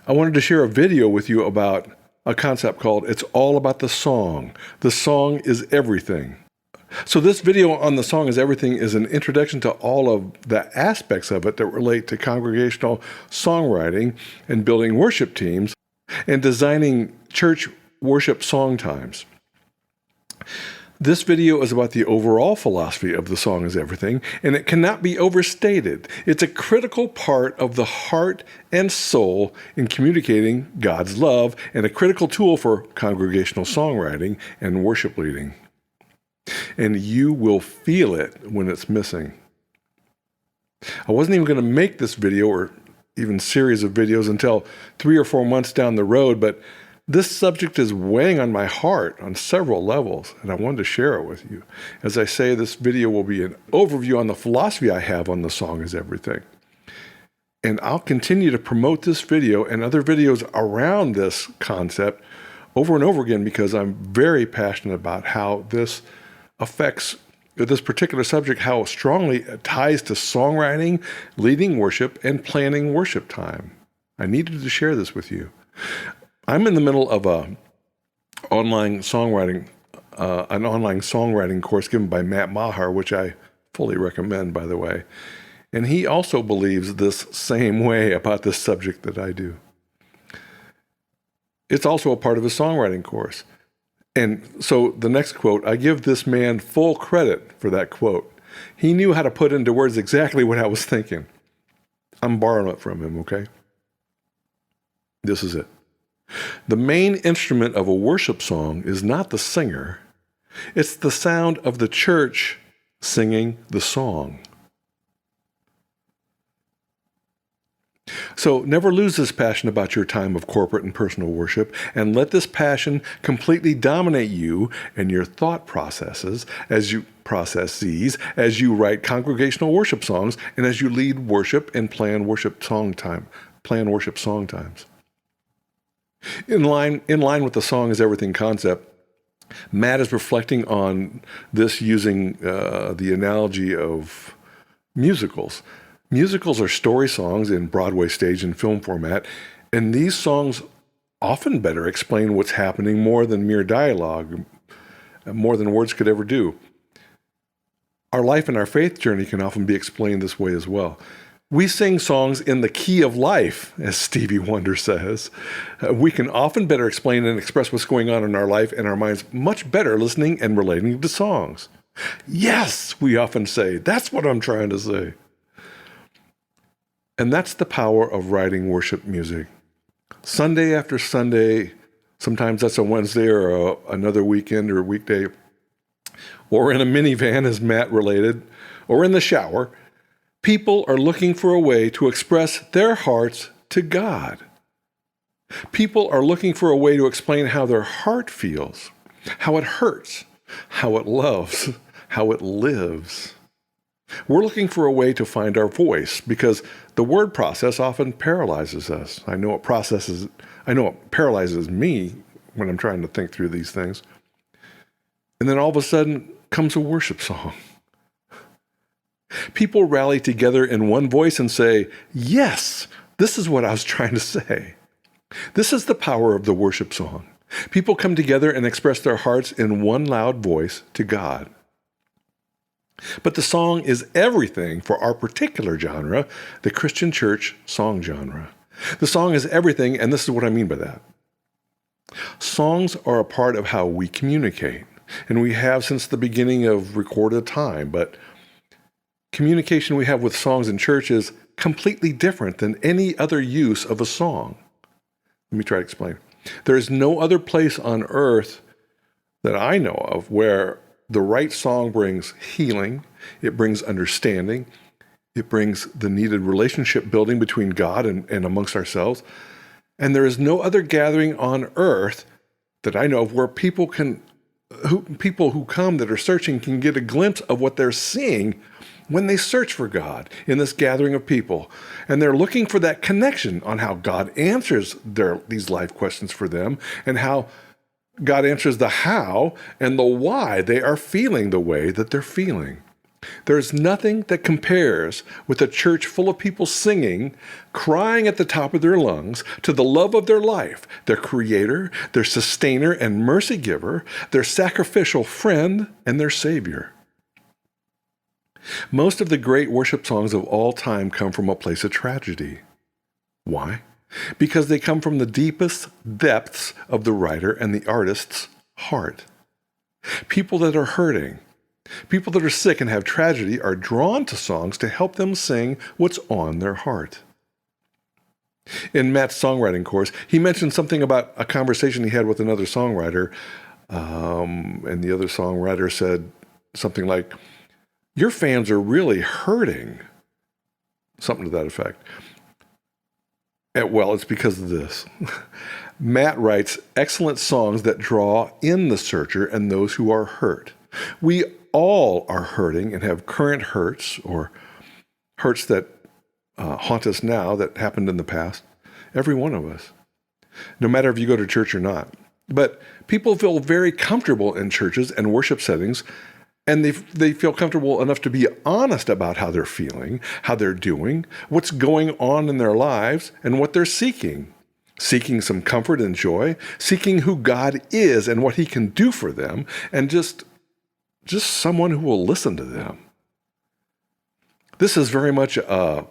I wanted to share a video with you about a concept called It's All About the Song. The song is everything. So this video on the song is everything is an introduction to all of the aspects of it that relate to congregational songwriting and building worship teams and designing church worship song times. This video is about the overall philosophy of the song is everything, and it cannot be overstated. It's a critical part of the heart and soul in communicating God's love and a critical tool for congregational songwriting and worship leading. And you will feel it when it's missing. I wasn't even going to make this video or even series of videos until 3 or 4 months down the road, but this subject is weighing on my heart on several levels, and I wanted to share it with you. As I say, this video will be an overview on the philosophy I have on the song is everything. And I'll continue to promote this video and other videos around this concept over and over again because I'm very passionate about how this affects this particular subject, how strongly it ties to songwriting, leading worship, and planning worship time. I needed to share this with you. I'm in the middle of an online songwriting course given by Matt Maher, which I fully recommend, by the way. And he also believes this same way about this subject that I do. It's also a part of his songwriting course. And so the next quote, I give this man full credit for that quote. He knew how to put into words exactly what I was thinking. I'm borrowing it from him, okay? This is it. The main instrument of a worship song is not the singer. It's the sound of the church singing the song. So never lose this passion about your time of corporate and personal worship, and let this passion completely dominate you and your thought processes as you write congregational worship songs and as you lead worship and plan worship song times. In line with the song is everything concept, Matt is reflecting on this using the analogy of musicals. Musicals are story songs in Broadway stage and film format, and these songs often better explain what's happening more than mere dialogue, more than words could ever do. Our life and our faith journey can often be explained this way as well. We sing songs in the key of life, as Stevie Wonder says. We can often better explain and express what's going on in our life and our minds much better listening and relating to songs. Yes, we often say, that's what I'm trying to say. And that's the power of writing worship music. Sunday after Sunday, sometimes that's a Wednesday or another weekend or weekday, or in a minivan, as Matt related, or in the shower, people are looking for a way to express their hearts to God. People are looking for a way to explain how their heart feels, how it hurts, how it loves, how it lives. We're looking for a way to find our voice because the word process often paralyzes us. I know it paralyzes me when I'm trying to think through these things. And then all of a sudden comes a worship song. People rally together in one voice and say, yes, this is what I was trying to say. This is the power of the worship song. People come together and express their hearts in one loud voice to God. But the song is everything for our particular genre, the Christian church song genre. The song is everything, and this is what I mean by that. Songs are a part of how we communicate, and we have since the beginning of recorded time, but communication we have with songs in church is completely different than any other use of a song. Let me try to explain. There is no other place on earth that I know of where the right song brings healing, it brings understanding, it brings the needed relationship building between God and amongst ourselves. And there is no other gathering on earth that I know of where people who come that are searching can get a glimpse of what they're seeing when they search for God in this gathering of people. And they're looking for that connection on how God answers these life questions for them and how God answers the how and the why they are feeling the way that they're feeling. There's nothing that compares with a church full of people singing, crying at the top of their lungs to the love of their life, their creator, their sustainer and mercy giver, their sacrificial friend, and their savior. Most of the great worship songs of all time come from a place of tragedy. Why? Because they come from the deepest depths of the writer and the artist's heart. People that are hurting, people that are sick and have tragedy are drawn to songs to help them sing what's on their heart. In Matt's songwriting course, he mentioned something about a conversation he had with another songwriter, and the other songwriter said something like, "Your fans are really hurting," something to that effect. Well, it's because of this. Matt writes excellent songs that draw in the searcher and those who are hurt. We all are hurting and have current hurts or hurts that haunt us now that happened in the past. Every one of us. No matter if you go to church or not. But people feel very comfortable in churches and worship settings, and they feel comfortable enough to be honest about how they're feeling, how they're doing, what's going on in their lives, and what they're seeking. Seeking some comfort and joy, seeking who God is and what he can do for them, and just someone who will listen to them. This is very much a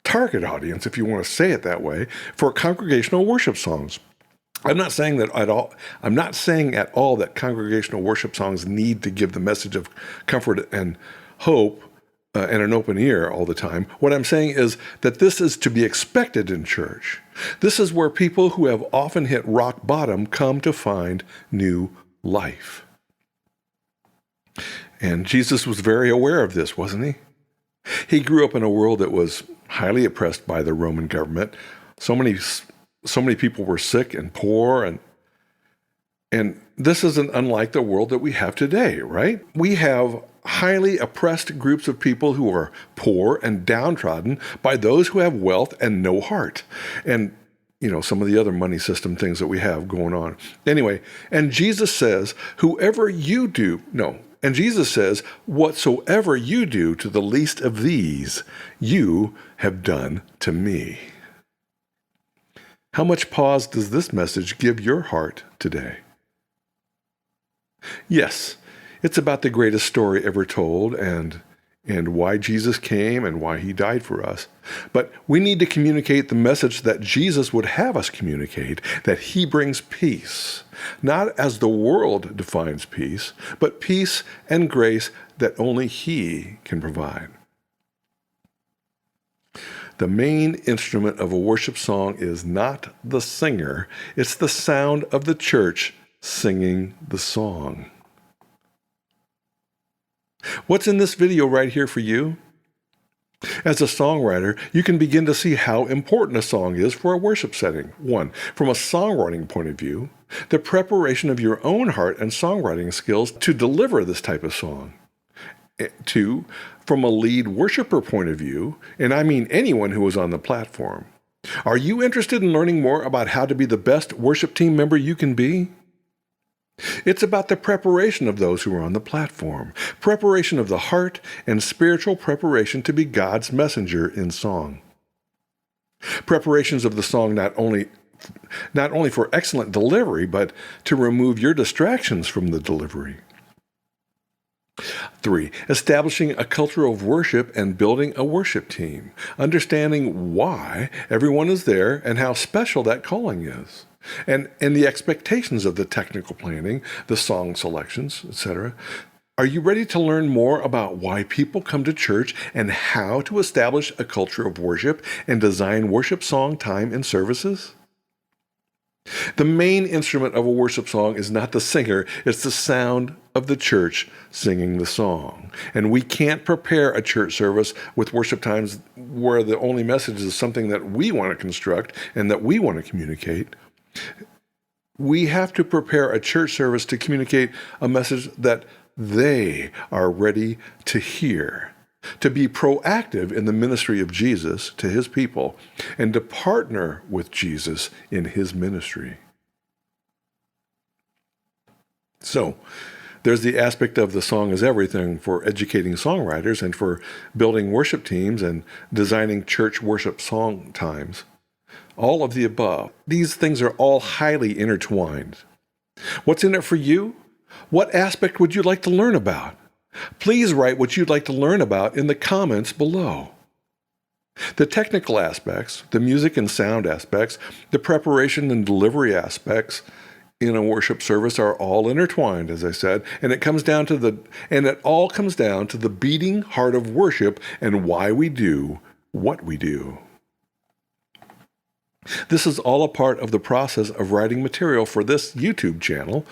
target audience, if you want to say it that way, for congregational worship songs. I'm not saying at all that congregational worship songs need to give the message of comfort and hope and an open ear all the time. What I'm saying is that this is to be expected in church. This is where people who have often hit rock bottom come to find new life. And Jesus was very aware of this, wasn't he? He grew up in a world that was highly oppressed by the Roman government. So many people were sick and poor, and this isn't unlike the world that we have today, right? We have highly oppressed groups of people who are poor and downtrodden by those who have wealth and no heart. And, some of the other money system things that we have going on. Anyway, and Jesus says, whatsoever you do to the least of these, you have done to me. How much pause does this message give your heart today? Yes, it's about the greatest story ever told and why Jesus came and why he died for us. But we need to communicate the message that Jesus would have us communicate, that he brings peace, not as the world defines peace, but peace and grace that only he can provide. The main instrument of a worship song is not the singer, it's the sound of the church singing the song. What's in this video right here for you? As a songwriter, you can begin to see how important a song is for a worship setting. 1, from a songwriting point of view, the preparation of your own heart and songwriting skills to deliver this type of song. 2, from a lead worshiper point of view, and I mean anyone who is on the platform. Are you interested in learning more about how to be the best worship team member you can be? It's about the preparation of those who are on the platform, preparation of the heart, and spiritual preparation to be God's messenger in song. Preparations of the song not only for excellent delivery, but to remove your distractions from the delivery. 3, establishing a culture of worship and building a worship team, understanding why everyone is there and how special that calling is. And the expectations of the technical planning, the song selections, etc. Are you ready to learn more about why people come to church and how to establish a culture of worship and design worship song time and services? The main instrument of a worship song is not the singer, it's the sound of the church singing the song. And we can't prepare a church service with worship times where the only message is something that we want to construct and that we want to communicate. We have to prepare a church service to communicate a message that they are ready to hear, to be proactive in the ministry of Jesus to his people, and to partner with Jesus in his ministry. So, There's the aspect of the song is everything for educating songwriters and for building worship teams and designing church worship song times. All of the above. These things are all highly intertwined. What's in it for you? What aspect would you like to learn about? Please write what you'd like to learn about in the comments below. The technical aspects, the music and sound aspects, the preparation and delivery aspects in a worship service are all intertwined, as I said, and it all comes down to the beating heart of worship and why we do what we do. This is all a part of the process of writing material for this YouTube channel.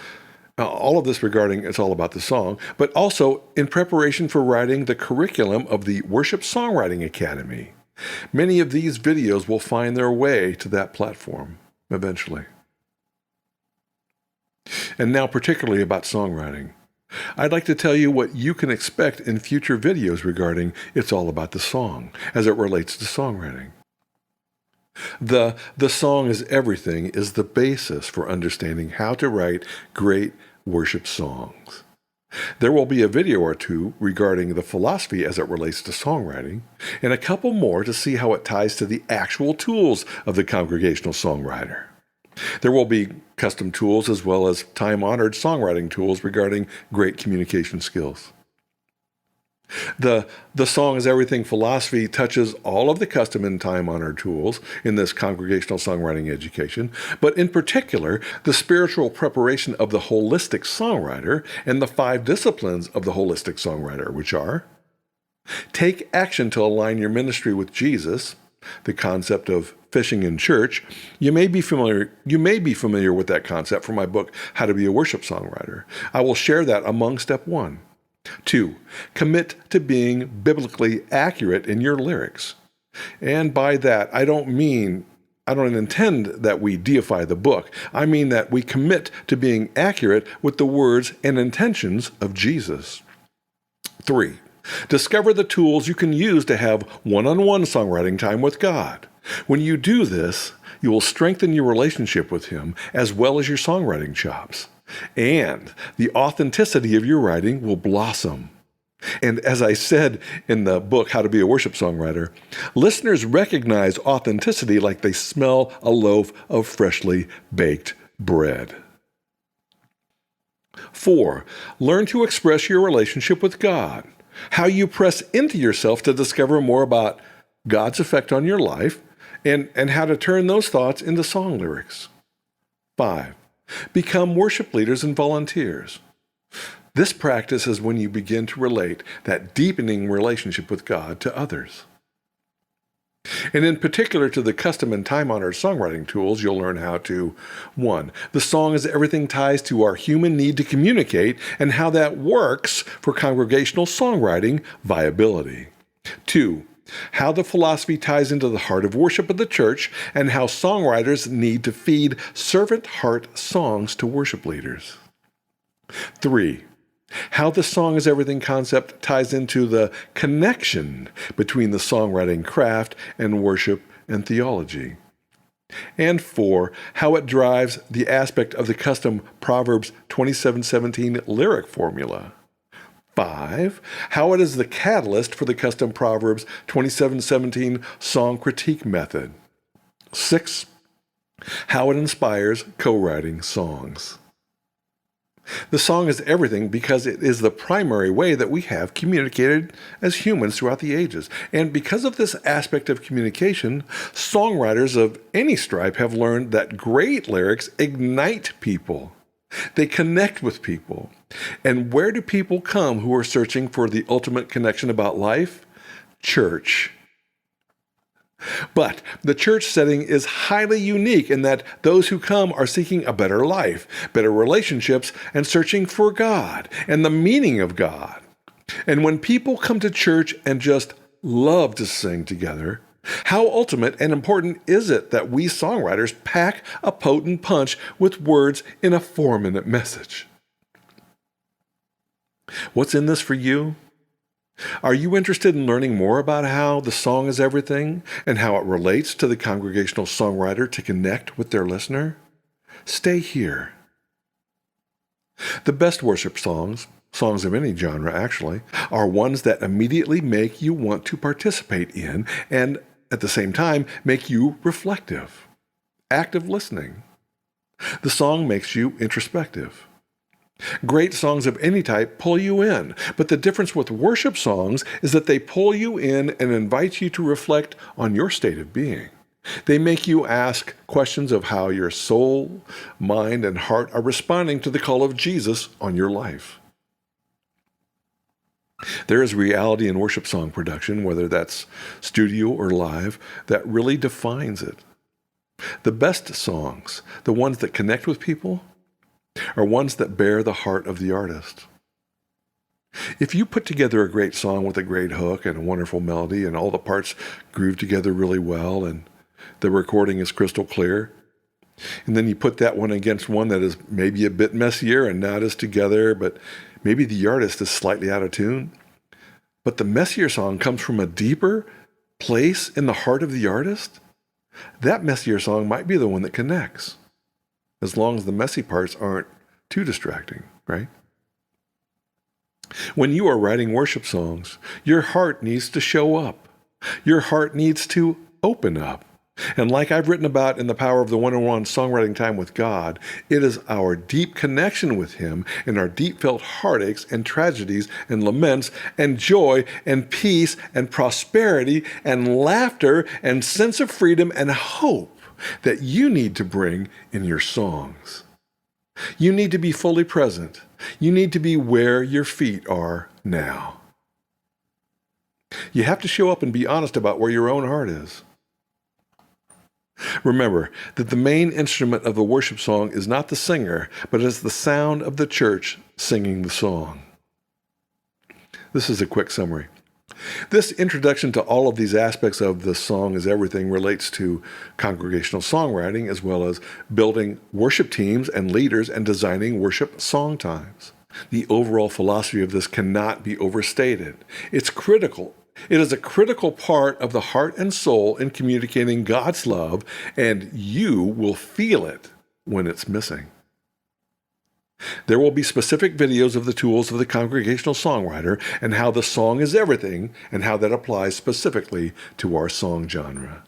All of this regarding it's all about the song, but also in preparation for writing the curriculum of the Worship Songwriting Academy. Many of these videos will find their way to that platform eventually. And now particularly about songwriting. I'd like to tell you what you can expect in future videos regarding It's All About the Song as it relates to songwriting. The song is everything is the basis for understanding how to write great worship songs. There will be a video or two regarding the philosophy as it relates to songwriting, and a couple more to see how it ties to the actual tools of the congregational songwriter. There will be custom tools as well as time-honored songwriting tools regarding great communication skills. The song is everything philosophy touches all of the custom and time-honored tools in this congregational songwriting education, but in particular, the spiritual preparation of the holistic songwriter and the 5 disciplines of the holistic songwriter, which are: take action to align your ministry with Jesus, the concept of fishing in church. You may be familiar with that concept from my book, How to Be a Worship Songwriter. I will share that among step 1. 2, commit to being biblically accurate in your lyrics. And by that, I don't intend that we deify the book. I mean that we commit to being accurate with the words and intentions of Jesus. 3, discover the tools you can use to have one-on-one songwriting time with God. When you do this, you will strengthen your relationship with Him as well as your songwriting chops. And the authenticity of your writing will blossom. And as I said in the book, How to Be a Worship Songwriter, listeners recognize authenticity like they smell a loaf of freshly baked bread. 4, learn to express your relationship with God. How you press into yourself to discover more about God's effect on your life and how to turn those thoughts into song lyrics. 5, become worship leaders and volunteers. This practice is when you begin to relate that deepening relationship with God to others. And in particular to the custom and time-honored songwriting tools, you'll learn how to: 1, the song is everything ties to our human need to communicate and how that works for congregational songwriting viability. 2, how the philosophy ties into the heart of worship of the church and how songwriters need to feed servant heart songs to worship leaders. 3, how the song is everything concept ties into the connection between the songwriting craft and worship and theology. And 4, how it drives the aspect of the custom Proverbs 27:17 lyric formula. 5, how it is the catalyst for the custom Proverbs 27:17 song critique method. 6, how it inspires co-writing songs. The song is everything because it is the primary way that we have communicated as humans throughout the ages. And because of this aspect of communication, songwriters of any stripe have learned that great lyrics ignite people. They connect with people. And where do people come who are searching for the ultimate connection about life? Church. But the church setting is highly unique in that those who come are seeking a better life, better relationships, and searching for God and the meaning of God. And when people come to church and just love to sing together, how ultimate and important is it that we songwriters pack a potent punch with words in a 4-minute message? What's in this for you? Are you interested in learning more about how the song is everything and how it relates to the congregational songwriter to connect with their listener? Stay here. The best worship songs of any genre actually, are ones that immediately make you want to participate in and at the same time make you reflective, active listening. The song makes you introspective. Great songs of any type pull you in, but the difference with worship songs is that they pull you in and invite you to reflect on your state of being. They make you ask questions of how your soul, mind, and heart are responding to the call of Jesus on your life. There is reality in worship song production, whether that's studio or live, that really defines it. The best songs, the ones that connect with people, are ones that bear the heart of the artist. If you put together a great song with a great hook and a wonderful melody and all the parts groove together really well and the recording is crystal clear, and then you put that one against one that is maybe a bit messier and not as together, but maybe the artist is slightly out of tune, but the messier song comes from a deeper place in the heart of the artist, that messier song might be the one that connects, as long as the messy parts aren't too distracting, right? When you are writing worship songs, your heart needs to show up. Your heart needs to open up. And like I've written about in The Power of the One-on-One Songwriting Time with God, it is our deep connection with Him and our deep felt heartaches and tragedies and laments and joy and peace and prosperity and laughter and sense of freedom and hope that you need to bring in your songs. You need to be fully present. You need to be where your feet are now. You have to show up and be honest about where your own heart is. Remember that the main instrument of the worship song is not the singer, but it's the sound of the church singing the song. This is a quick summary. This introduction to all of these aspects of The Song is Everything relates to congregational songwriting as well as building worship teams and leaders and designing worship song times. The overall philosophy of this cannot be overstated. It's critical. It is a critical part of the heart and soul in communicating God's love, and you will feel it when it's missing. There will be specific videos of the tools of the congregational songwriter and how the song is everything and how that applies specifically to our song genre.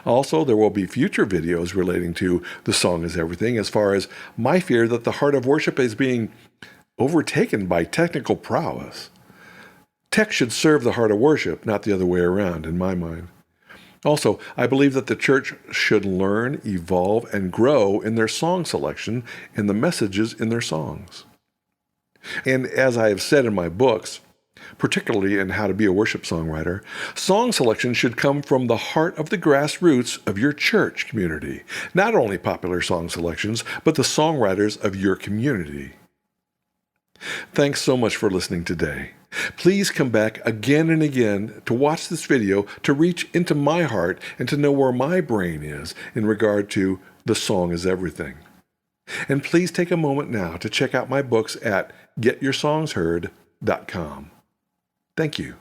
Also, there will be future videos relating to the song is everything as far as my fear that the heart of worship is being overtaken by technical prowess. Tech should serve the heart of worship, not the other way around, in my mind. Also, I believe that the church should learn, evolve, and grow in their song selection and the messages in their songs. And as I have said in my books, particularly in How to Be a Worship Songwriter, song selection should come from the heart of the grassroots of your church community. Not only popular song selections, but the songwriters of your community. Thanks so much for listening today. Please come back again and again to watch this video to reach into my heart and to know where my brain is in regard to The Song is Everything. And please take a moment now to check out my books at getyoursongsheard.com. Thank you.